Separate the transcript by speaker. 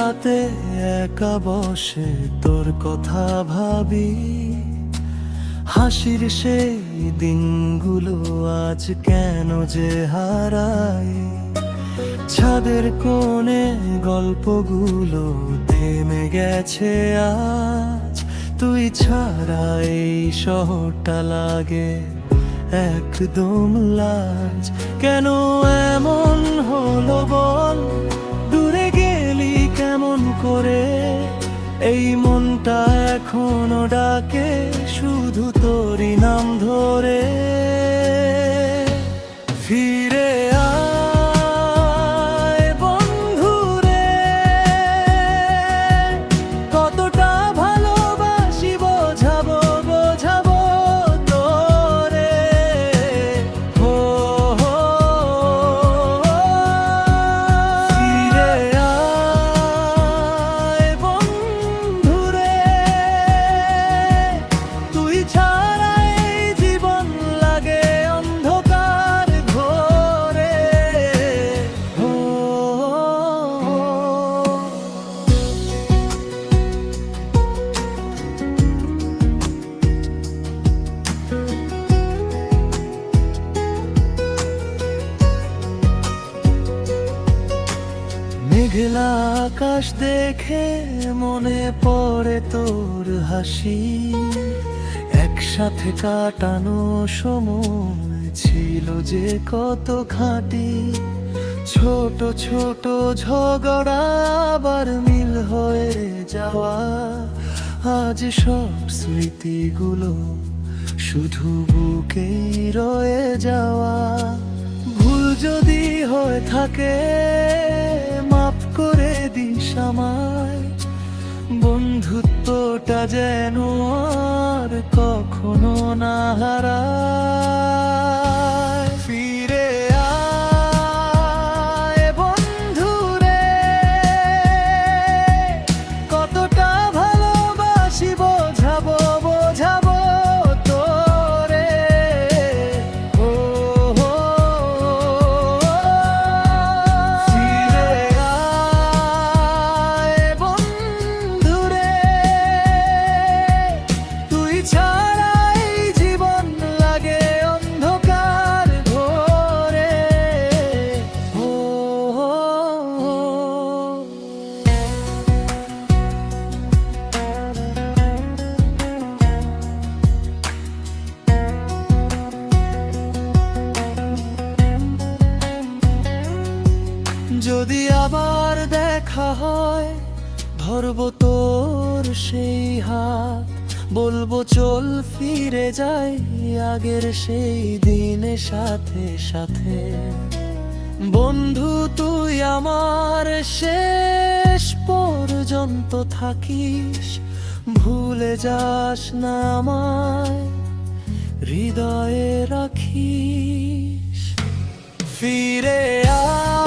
Speaker 1: রাতে একা বসে তোর কথা ভাবি, হাসির সেই দিনগুলো আজ কেন যে হারায়। ছাদের কোণে গল্পগুলো থেমে গেছে আজ, তুই ছাড়া এই শহরটা লাগে একদম লাজ। কেন এমন হলো বল, দূরে গেলি কেমন করে? এই মনটা এখনো ডাকে শুধু তোরই নাম ধরে। ফিরে আয় বন্ধু রে, কতটা ভালোবাসি বোঝাবো বোঝাবো তোরে। হো হো, ফিরে আয় বন্ধু রে, তুই ছাড়া এই জীবন লাগে অন্ধকার ঘোরে। হো মেঘলা আকাশ দেখে মনে পড়ে তোর হাসি, একসাথে কাটানো সময় ছিল যে কত খাঁটি। ছোট ছোট ঝগড়া আবার মিল হয়ে যাওয়া, আজ সব স্মৃতিগুলো শুধু বুকেই রয়ে যাওয়া। ভুল যদি হয়ে থাকে মাফ করে দিস আমায়, বন্ধুত্বটা যেন আর কখনো না হারায়। ফিরে আয় বন্ধু রে, কতটা ভালোবাসি বোঝাবো বোঝাবো তোরে। ও হো, ফিরে আয় বন্ধু রে, তুই ছাড়া এই জীবন লাগে অন্ধকার ঘোরে। ও হো, যদি আবার দেখা হয় ধরবো তোর সেই হাত, বলবো চল ফিরে যাই আগের সেই দিনের সাথে সাথে। বন্ধু তুই আমার শেষ পর্যন্ত থাকিস, ভুলে যাস না আমায় হৃদয়ে রাখিস। ফিরে আয়